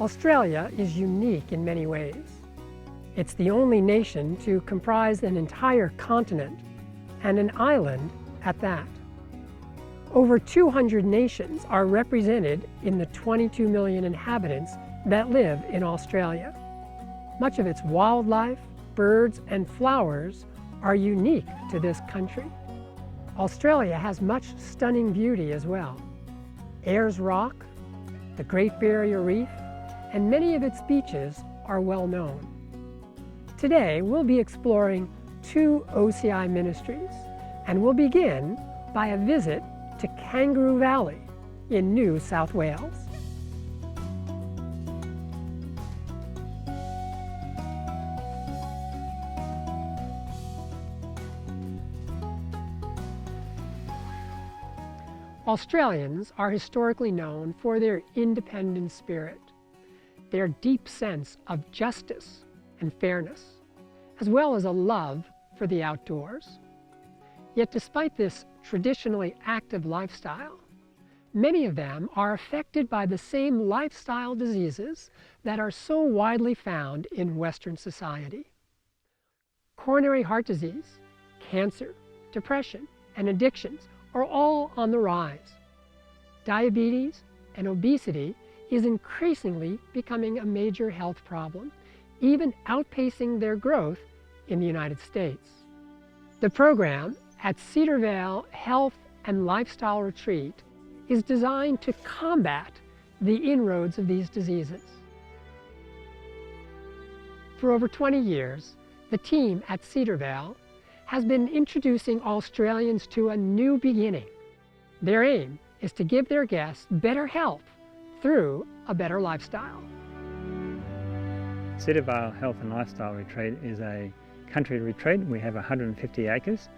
Australia is unique in many ways. It's the only nation to comprise an entire continent, and an island at that. Over 200 nations are represented in the 22 million inhabitants that live in Australia. Much of its wildlife, birds, and flowers are unique to this country. Australia has much stunning beauty as well. Ayers Rock, the Great Barrier Reef, and many of its beaches are well known. Today, we'll be exploring 2 OCI ministries, and we'll begin by a visit to Kangaroo Valley in New South Wales. Australians are historically known for their independent spirit, their deep sense of justice and fairness, as well as a love for the outdoors. Yet despite this traditionally active lifestyle, many of them are affected by the same lifestyle diseases that are so widely found in Western society. Coronary heart disease, cancer, depression, and addictions are all on the rise. Diabetes and obesity is increasingly becoming a major health problem, even outpacing their growth in the United States. The program at Cedarvale Health and Lifestyle Retreat is designed to combat the inroads of these diseases. For over 20 years, the team at Cedarvale has been introducing Australians to a new beginning. Their aim is to give their guests better health through a better lifestyle. Cedarvale Health and Lifestyle Retreat is a country retreat. We have 150 acres,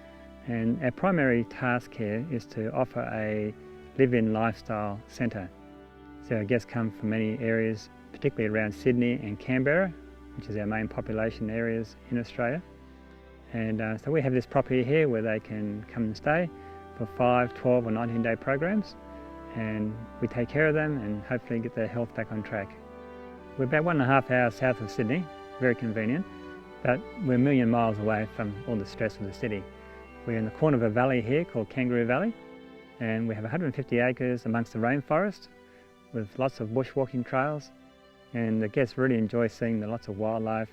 and our primary task here is to offer a live-in lifestyle centre. So our guests come from many areas, particularly around Sydney and Canberra, which is our main population areas in Australia. And so we have this property here where they can come and stay for 5, 12 or 19-day programs, and we take care of them and hopefully get their health back on track. We're about 1.5 hours south of Sydney, very convenient, but we're a million miles away from all the stress of the city. We're in the corner of a valley here called Kangaroo Valley, and we have 150 acres amongst the rainforest with lots of bushwalking trails, and the guests really enjoy seeing the lots of wildlife,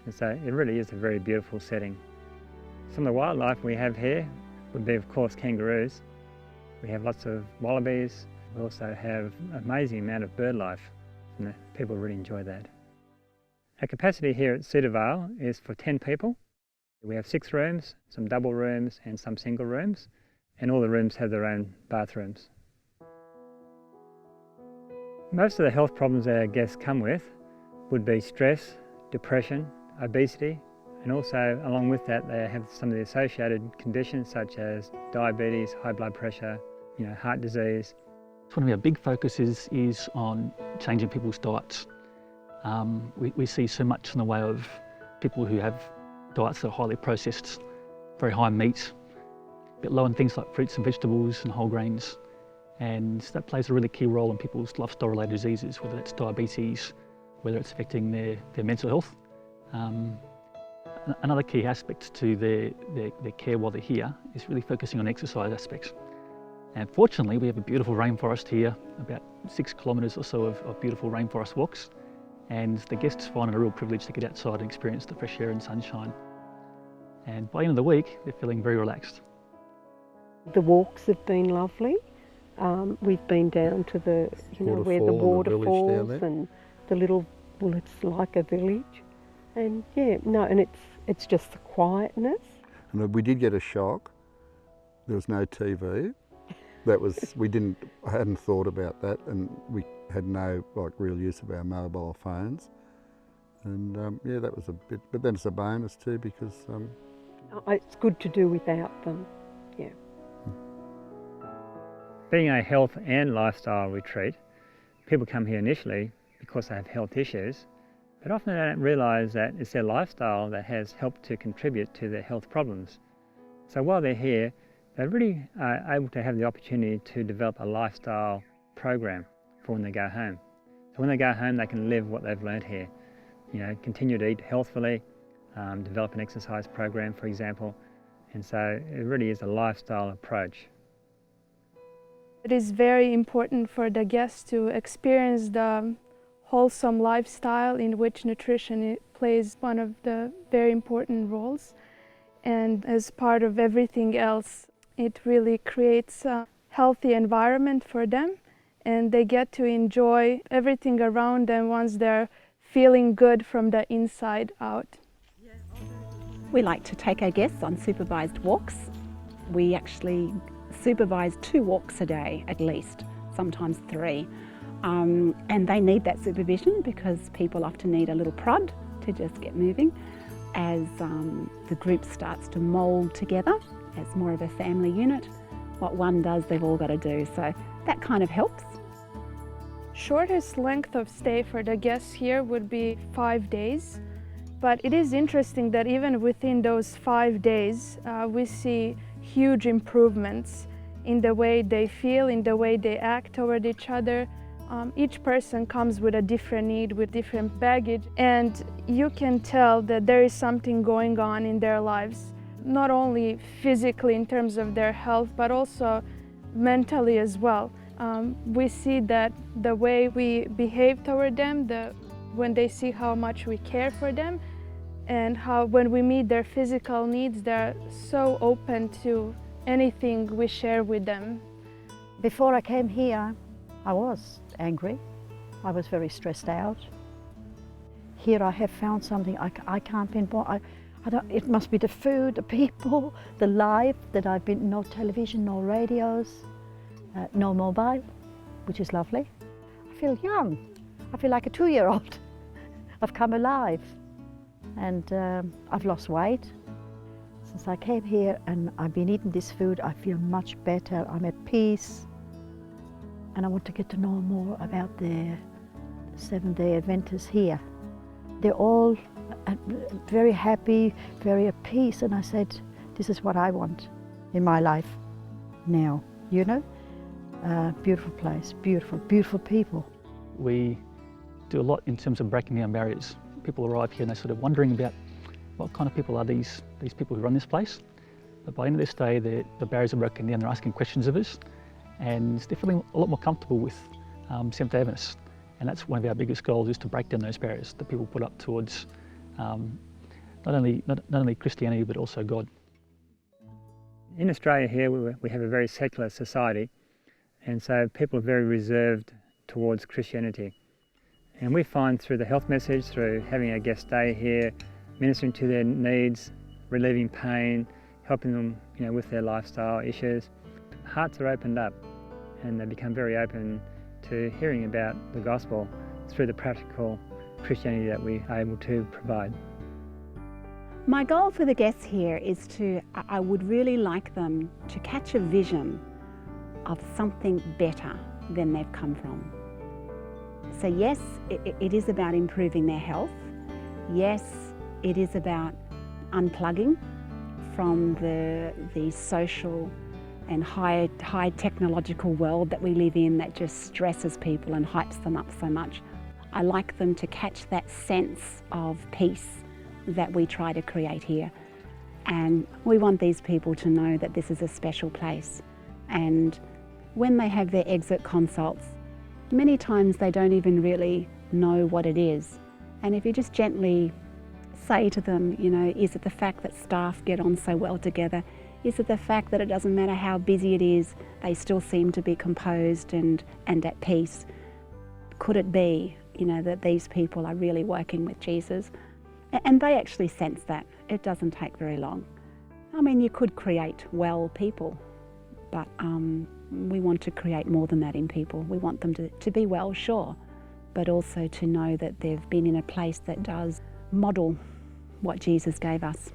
and so it really is a very beautiful setting. Some of the wildlife we have here would be, of course, kangaroos. We have lots of wallabies. We also have an amazing amount of bird life, and people really enjoy that. Our capacity here at Cedarvale is for 10 people. We have 6 rooms, some double rooms and some single rooms, and all the rooms have their own bathrooms. Most of the health problems our guests come with would be stress, depression, obesity, and also along with that they have some of the associated conditions such as diabetes, high blood pressure, heart disease. One of our big focuses is on changing people's diets. We see so much in the way of people who have diets that are highly processed, very high in meat, a bit low in things like fruits and vegetables and whole grains, and that plays a really key role in people's lifestyle related diseases, whether it's diabetes, whether it's affecting their mental health. Another key aspect to their care while they're here is really focusing on exercise aspects. And fortunately, we have a beautiful rainforest here, about 6 kilometres or so of beautiful rainforest walks. And the guests find it a real privilege to get outside and experience the fresh air and sunshine. And by the end of the week, they're feeling very relaxed. The walks have been lovely. We've been down to the, where the waterfalls and the little, well, it's like a village. And and it's just the quietness. And we did get a shock. There was no TV. I hadn't thought about that, and we had no real use of our mobile phones. And that was a bit, but then it's a bonus too because it's good to do without them. Being a health and lifestyle retreat, people come here initially because they have health issues, but often they don't realise that it's their lifestyle that has helped to contribute to their health problems. So while they're here, they really are able to have the opportunity to develop a lifestyle program for when they go home. So when they go home, they can live what they've learnt here. You know, continue to eat healthfully, develop an exercise program, for example. And so it really is a lifestyle approach. It is very important for the guests to experience the wholesome lifestyle in which nutrition plays one of the very important roles. And as part of everything else, it really creates a healthy environment for them, and they get to enjoy everything around them once they're feeling good from the inside out. We like to take our guests on supervised walks. We actually supervise 2 walks a day at least, sometimes 3. And they need that supervision because people often need a little prod to just get moving as the group starts to mould together as more of a family unit. What one does, they've all got to do, so that kind of helps. Shortest length of stay for the guests here would be 5 days, but it is interesting that even within those 5 days, we see huge improvements in the way they feel, in the way they act toward each other. Each person comes with a different need, with different baggage, and you can tell that there is something going on in their lives, not only physically in terms of their health, but also mentally as well. We see that the way we behave toward them, when they see how much we care for them, and how when we meet their physical needs, they're so open to anything we share with them. Before I came here, I was angry. I was very stressed out. Here I have found something I can't pinpoint. It must be the food, the people, the life that I've been, no television, no radios, no mobile, which is lovely. I feel young. I feel like a 2-year-old. I've come alive, and I've lost weight. Since I came here and I've been eating this food, I feel much better. I'm at peace. And I want to get to know more about the Seventh-day Adventists here. They're all very happy, very at peace, and I said, this is what I want in my life now, you know? Beautiful place, beautiful, beautiful people. We do a lot in terms of breaking down barriers. People arrive here and they're sort of wondering about what kind of people are these people who run this place. But by the end of this day, the barriers are broken down, they're asking questions of us, and they're feeling a lot more comfortable with Seventh-day Adventists. And that's one of our biggest goals, is to break down those barriers that people put up towards not only Christianity but also God. In Australia here we have a very secular society, and so people are very reserved towards Christianity. And we find through the health message, through having our guests stay here, ministering to their needs, relieving pain, helping them with their lifestyle issues, hearts are opened up and they become very open to hearing about the gospel through the practical Christianity that we are able to provide. My goal for the guests here is I would really like them to catch a vision of something better than they've come from. So yes, it is about improving their health. Yes, it is about unplugging from the social and high technological world that we live in that just stresses people and hypes them up so much. I like them to catch that sense of peace that we try to create here. And we want these people to know that this is a special place. And when they have their exit consults, many times they don't even really know what it is. And if you just gently say to them, is it the fact that staff get on so well together? Is it the fact that it doesn't matter how busy it is, they still seem to be composed and at peace? Could it be, that these people are really working with Jesus? And they actually sense that. It doesn't take very long. I mean, you could create well people, but we want to create more than that in people. We want them to be well, sure, but also to know that they've been in a place that does model what Jesus gave us.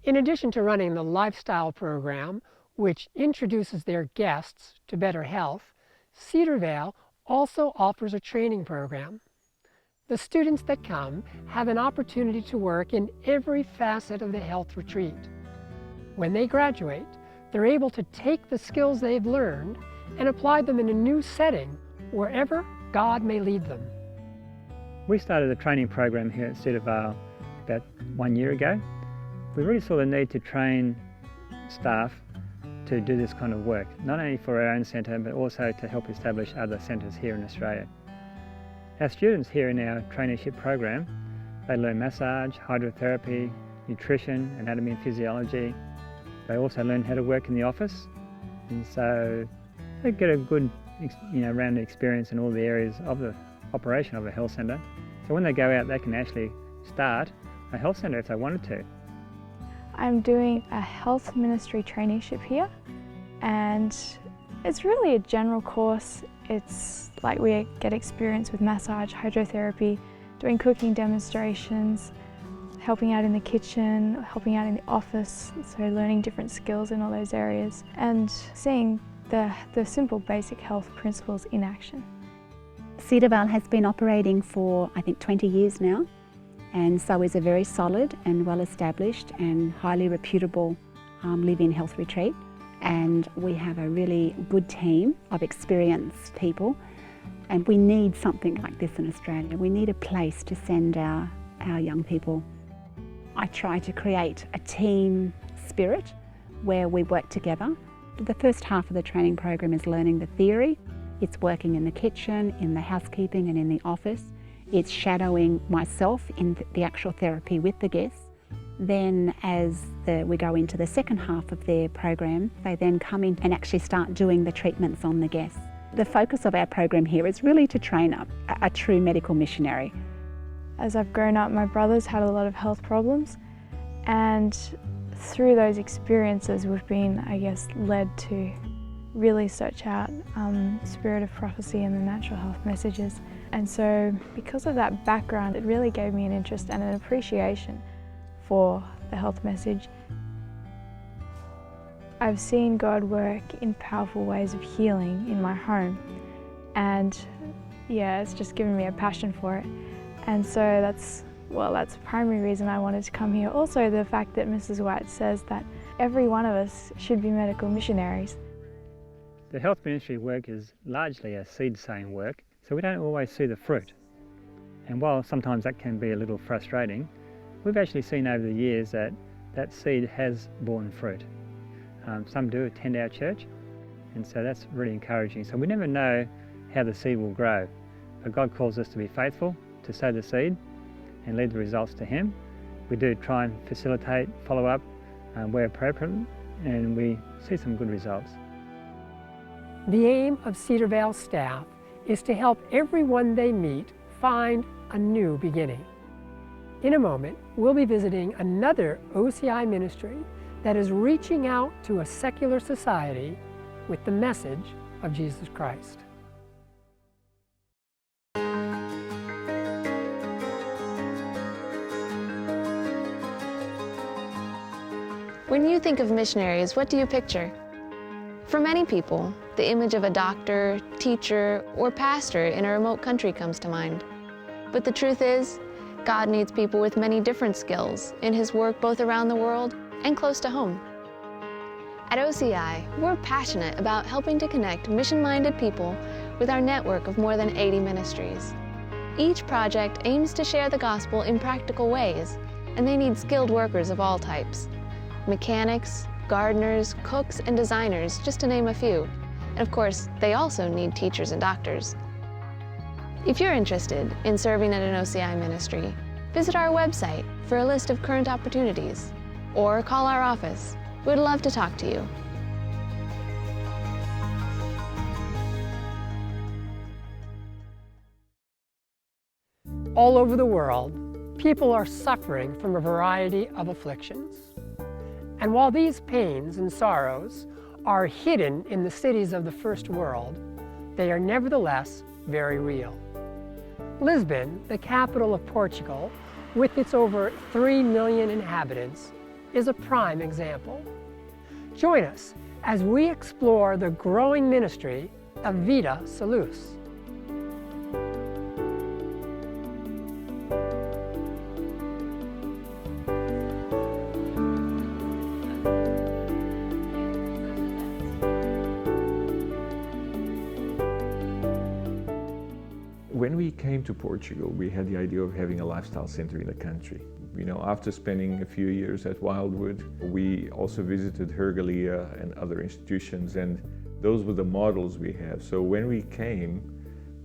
In addition to running the lifestyle program, which introduces their guests to better health, Cedarvale also offers a training program. The students that come have an opportunity to work in every facet of the health retreat. When they graduate, they're able to take the skills they've learned and apply them in a new setting wherever God may lead them. We started a training program here at Cedarvale about 1 year ago. We really saw the need to train staff to do this kind of work, not only for our own centre but also to help establish other centres here in Australia. Our students here in our traineeship program, they learn massage, hydrotherapy, nutrition, anatomy and physiology. They also learn how to work in the office, and so they get a good rounded experience in all the areas of the operation of a health centre. So when they go out, they can actually start a health centre if they wanted to. I'm doing a health ministry traineeship here, and it's really a general course. It's like we get experience with massage, hydrotherapy, doing cooking demonstrations, helping out in the kitchen, helping out in the office, so learning different skills in all those areas and seeing the simple basic health principles in action. Cedarvale has been operating for I think 20 years now, and so is a very solid and well established and highly reputable live-in health retreat, and we have a really good team of experienced people, and we need something like this in Australia. We need a place to send our young people. I try to create a team spirit where we work together. The first half of the training program is learning the theory. It's working in the kitchen, in the housekeeping and in the office. It's shadowing myself in the actual therapy with the guests. Then as we go into the second half of their program, they then come in and actually start doing the treatments on the guests. The focus of our program here is really to train up a true medical missionary. As I've grown up, my brother's had a lot of health problems, and through those experiences we've been, I guess, led to really search out spirit of prophecy and the natural health messages. And so because of that background, it really gave me an interest and an appreciation for the health message. I've seen God work in powerful ways of healing in my home, and yeah, it's just given me a passion for it. And so that's the primary reason I wanted to come here. Also the fact that Mrs. White says that every one of us should be medical missionaries. The health ministry work is largely a seed-sowing work, so we don't always see the fruit. And while sometimes that can be a little frustrating, we've actually seen over the years that that seed has borne fruit. Some do attend our church, and so that's really encouraging. So we never know how the seed will grow, but God calls us to be faithful, to sow the seed and lead the results to Him. We do try and facilitate, follow up where appropriate, and we see some good results. The aim of Cedarvale staff is to help everyone they meet find a new beginning. In a moment, we'll be visiting another OCI ministry that is reaching out to a secular society with the message of Jesus Christ. When you think of missionaries, what do you picture? For many people, the image of a doctor, teacher, or pastor in a remote country comes to mind. But the truth is, God needs people with many different skills in His work both around the world and close to home. At OCI, we're passionate about helping to connect mission-minded people with our network of more than 80 ministries. Each project aims to share the gospel in practical ways, and they need skilled workers of all types. Mechanics, gardeners, cooks, and designers, just to name a few. And of course, they also need teachers and doctors. If you're interested in serving at an OCI ministry, visit our website for a list of current opportunities, or call our office. We'd love to talk to you. All over the world, people are suffering from a variety of afflictions. And while these pains and sorrows are hidden in the cities of the first world, they are nevertheless very real. Lisbon, the capital of Portugal, with its over 3 million inhabitants, is a prime example. Join us as we explore the growing ministry of VitaSalus. we came to Portugal, we had the idea of having a lifestyle center in the country. You know, after spending a few years at Wildwood, we also visited Hergalia and other institutions, and those were the models we have. So when we came,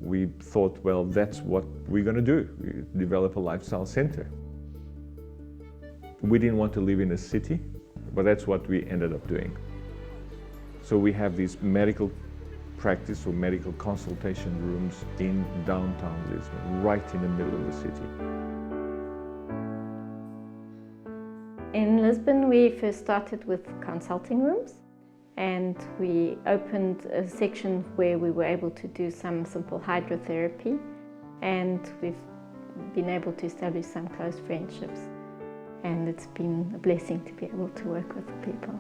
we thought, well, that's what we're going to do. We develop a lifestyle center. We didn't want to live in a city, but that's what we ended up doing. So we have these medical practice or medical consultation rooms in downtown Lisbon, right in the middle of the city. In Lisbon, we first started with consulting rooms, and we opened a section where we were able to do some simple hydrotherapy, and we've been able to establish some close friendships, and it's been a blessing to be able to work with the people.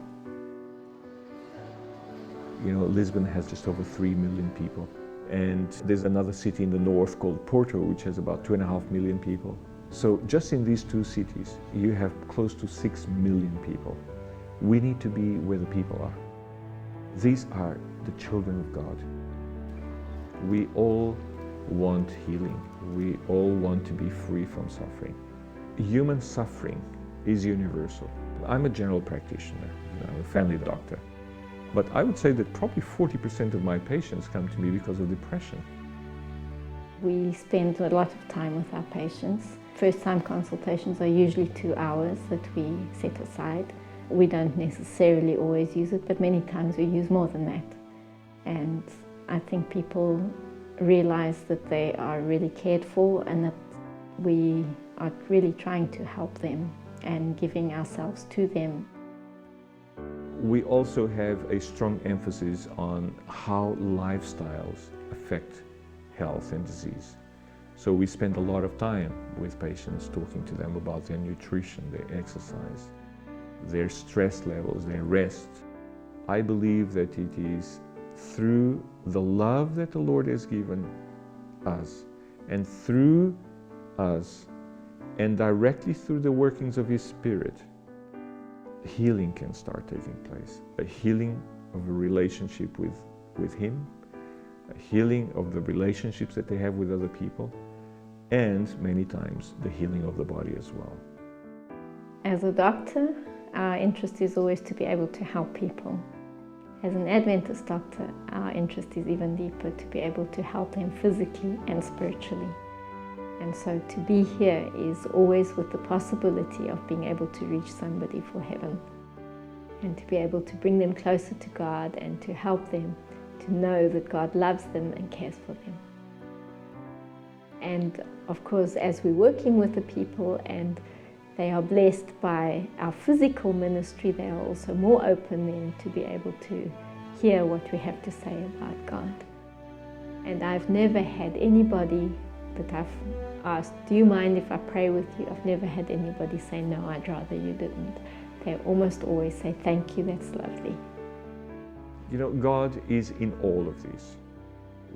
You know, Lisbon has just over 3 million people, and there's another city in the north called Porto, which has about 2.5 million people. So just in these two cities, you have close to 6 million people. We need to be where the people are. These are the children of God. We all want healing. We all want to be free from suffering. Human suffering is universal. I'm a general practitioner, I'm a family doctor. But I would say that probably 40% of my patients come to me because of depression. We spend a lot of time with our patients. First-time consultations are usually 2 hours that we set aside. We don't necessarily always use it, but many times we use more than that. And I think people realize that they are really cared for and that we are really trying to help them and giving ourselves to them. We also have a strong emphasis on how lifestyles affect health and disease. So we spend a lot of time with patients talking to them about their nutrition, their exercise, their stress levels, their rest. I believe that it is through the love that the Lord has given us, and through us, and directly through the workings of His Spirit, healing can start taking place. A healing of a relationship with Him, a healing of the relationships that they have with other people, and many times the healing of the body as well. As a doctor, our interest is always to be able to help people. As an Adventist doctor, our interest is even deeper, to be able to help them physically and spiritually. And so to be here is always with the possibility of being able to reach somebody for heaven, and to be able to bring them closer to God and to help them to know that God loves them and cares for them. And of course, as we're working with the people and they are blessed by our physical ministry, they are also more open then to be able to hear what we have to say about God. And I've never had anybody that I've asked, do you mind if I pray with you? I've never had anybody say, no, I'd rather you didn't. They almost always say, thank you, that's lovely. You know, God is in all of this.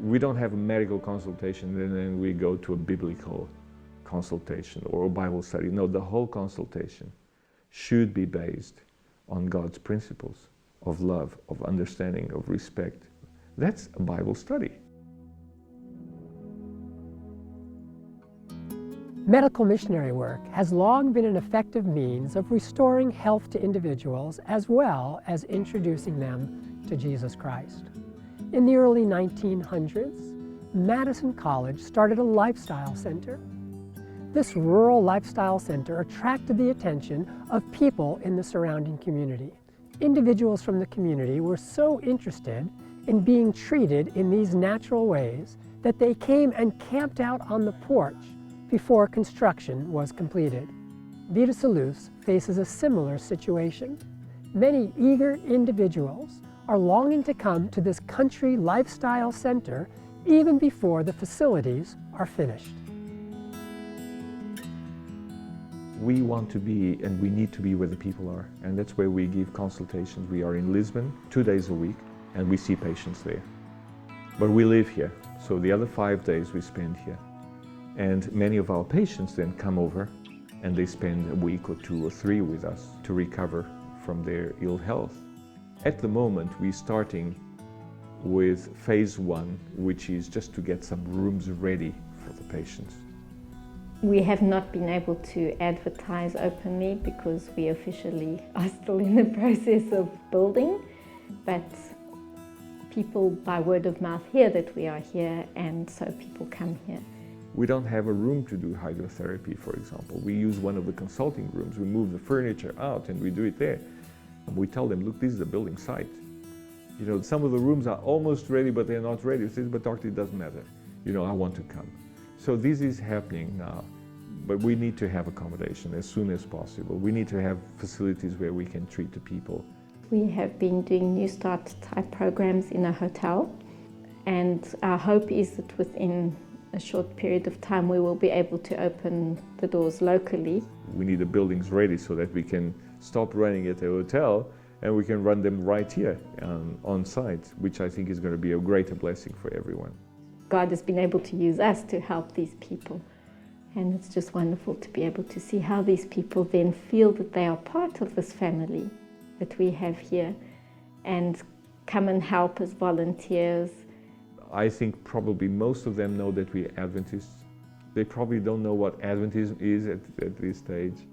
We don't have a medical consultation and then we go to a biblical consultation or a Bible study. No, the whole consultation should be based on God's principles of love, of understanding, of respect. That's a Bible study. Medical missionary work has long been an effective means of restoring health to individuals as well as introducing them to Jesus Christ. In the early 1900s, Madison College started a lifestyle center. This rural lifestyle center attracted the attention of people in the surrounding community. Individuals from the community were so interested in being treated in these natural ways that they came and camped out on the porch before construction was completed. VitaSalus faces a similar situation. Many eager individuals are longing to come to this country lifestyle center even before the facilities are finished. We want to be and we need to be where the people are, and that's where we give consultations. We are in Lisbon 2 days a week and we see patients there. But we live here, so the other 5 days we spend here. And many of our patients then come over and they spend a week or 2 or 3 with us to recover from their ill health. At the moment, we're starting with phase 1, which is just to get some rooms ready for the patients. We have not been able to advertise openly because we officially are still in the process of building, but people by word of mouth hear that we are here, and so people come here. We don't have a room to do hydrotherapy, for example. We use one of the consulting rooms. We move the furniture out and we do it there. And we tell them, look, this is a building site. You know, some of the rooms are almost ready, but they're not ready. But doctor, it doesn't matter. You know, I want to come. So this is happening now. But we need to have accommodation as soon as possible. We need to have facilities where we can treat the people. We have been doing New Start type programs in a hotel, and our hope is that within a short period of time we will be able to open the doors locally. We need the buildings ready so that we can stop running at the hotel and we can run them right here on site, which I think is going to be a greater blessing for everyone. God has been able to use us to help these people, and it's just wonderful to be able to see how these people then feel that they are part of this family that we have here and come and help as volunteers. I think probably most of them know that we're Adventists. They probably don't know what Adventism is at this stage,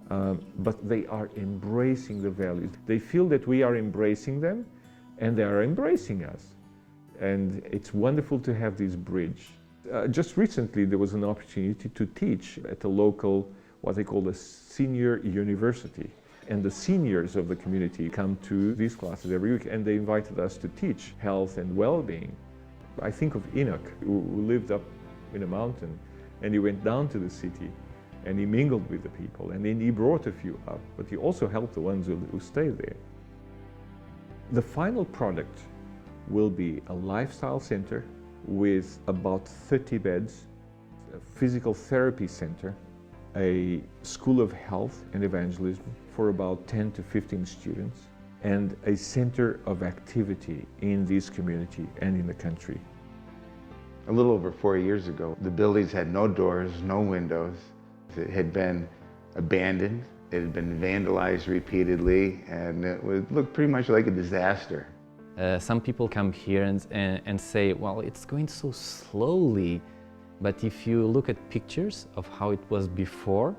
but they are embracing the values. They feel that we are embracing them and they are embracing us. And it's wonderful to have this bridge. Just recently there was an opportunity to teach at a local, what they call a senior university. And the seniors of the community come to these classes every week, and they invited us to teach health and well-being. I think of Enoch, who lived up in a mountain, and he went down to the city, and he mingled with the people, and then he brought a few up, but he also helped the ones who stayed there. The final product will be a lifestyle center with about 30 beds, a physical therapy center, a school of health and evangelism for about 10 to 15 students, and a center of activity in this community and in the country. A little over 4 years ago, the buildings had no doors, no windows. It had been abandoned. It had been vandalized repeatedly, and it looked pretty much like a disaster. Some people come here and say, well, it's going so slowly. But if you look at pictures of how it was before,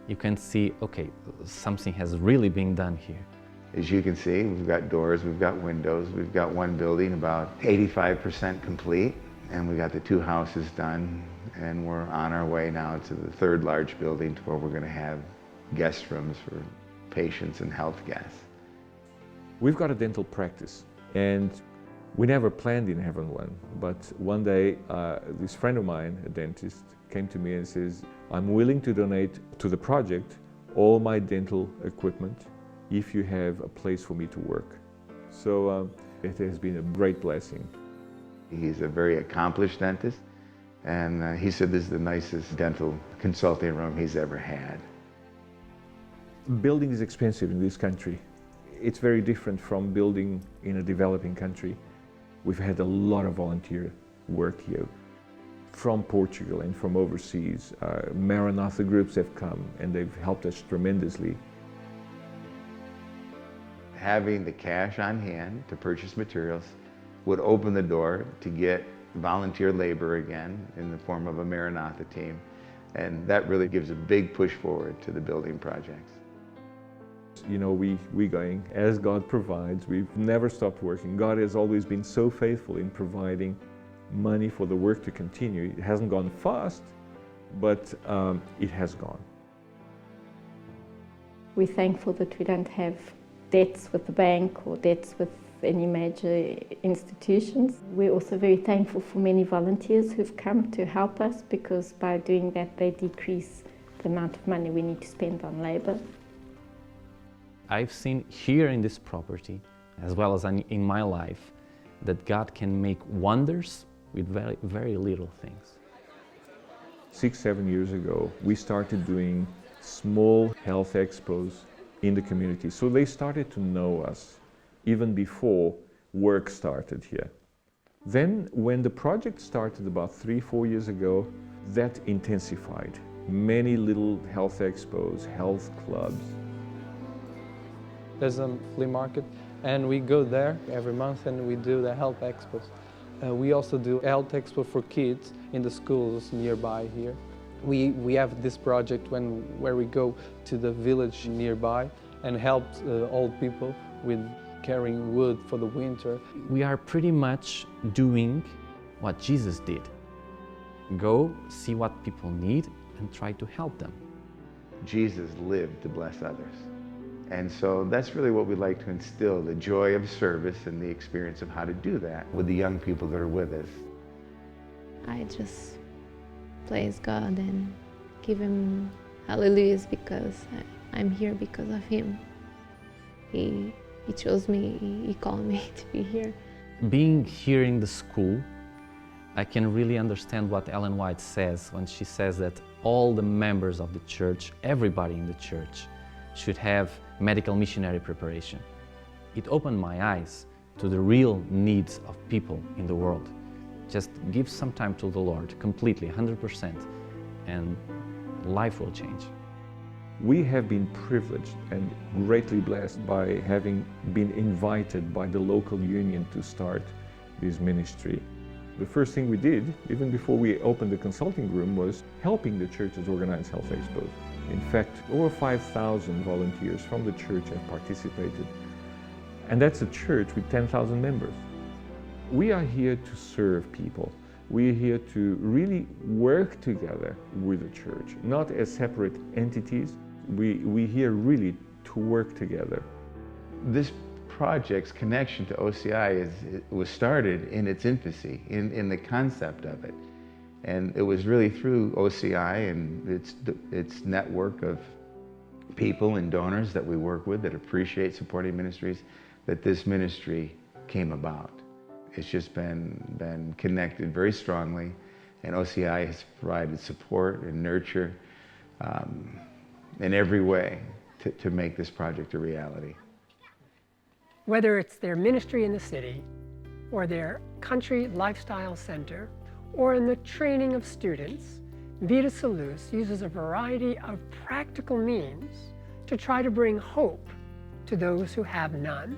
you can see, okay, something has really been done here. As you can see, we've got doors, we've got windows, we've got one building about 85% complete, and we got the 2 houses done, and we're on our way now to the 3rd large building where we're going to have guest rooms for patients and health guests. We've got a dental practice, and we never planned in having one, but one day this friend of mine, a dentist, came to me and says, I'm willing to donate to the project all my dental equipment if you have a place for me to work. So it has been a great blessing. He's a very accomplished dentist, and he said this is the nicest dental consulting room he's ever had. Building is expensive in this country. It's very different from building in a developing country. We've had a lot of volunteer work here from Portugal and from overseas. Maranatha groups have come and they've helped us tremendously. Having the cash on hand to purchase materials would open the door to get volunteer labor again in the form of a Maranatha team, and that really gives a big push forward to the building projects. You know, we're going as God provides. We've never stopped working. God has always been so faithful in providing money for the work to continue. It hasn't gone fast, but it has gone. We're thankful that we don't have debts with the bank or debts with any major institutions. We're also very thankful for many volunteers who've come to help us, because by doing that they decrease the amount of money we need to spend on labor. I've seen here in this property, as well as in my life, that God can make wonders with very, very little things. 6-7 years ago, we started doing small health expos in the community. So they started to know us even before work started here. Then when the project started about 3-4 years ago, that intensified. Many little health expos, health clubs. There's a flea market, and we go there every month and we do the health expos. We also do health expo for kids, in the schools nearby here. We have this project where we go to the village nearby and help old people with carrying wood for the winter. We are pretty much doing what Jesus did. Go, see what people need, and try to help them. Jesus lived to bless others. And so that's really what we'd like to instill, the joy of service and the experience of how to do that with the young people that are with us. I just praise God and give Him hallelujahs because I'm here because of Him. He chose me, He called me to be here. Being here in the school, I can really understand what Ellen White says when she says that all the members of the church, everybody in the church, should have medical missionary preparation. It opened my eyes to the real needs of people in the world. Just give some time to the Lord, completely, 100%, and life will change. We have been privileged and greatly blessed by having been invited by the local union to start this ministry. The first thing we did, even before we opened the consulting room, was helping the churches organize health expos. In fact, over 5,000 volunteers from the church have participated. And that's a church with 10,000 members. We are here to serve people. We are here to really work together with the church, not as separate entities. We here really to work together. This project's connection to OCI was started in its infancy, in the concept of it. And it was really through OCI and its network of people and donors that we work with that appreciate supporting ministries that this ministry came about. It's just been connected very strongly, and OCI has provided support and nurture in every way to make this project a reality. Whether it's their ministry in the city, or their country lifestyle center, or in the training of students, VitaSalus uses a variety of practical means to try to bring hope to those who have none.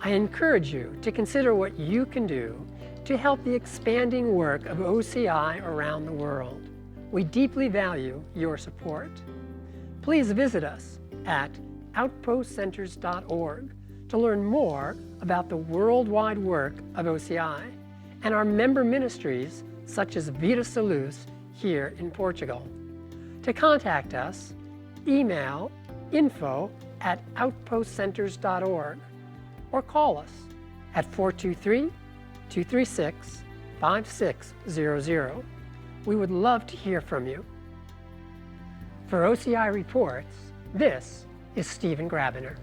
I encourage you to consider what you can do to help the expanding work of OCI around the world. We deeply value your support. Please visit us at outpostcenters.org to learn more about the worldwide work of OCI and our member ministries such as VitaSalus here in Portugal. To contact us, email info@outpostcenters.org or call us at 423-236-5600. We would love to hear from you. For OCI Reports, this is Stephen Grabiner.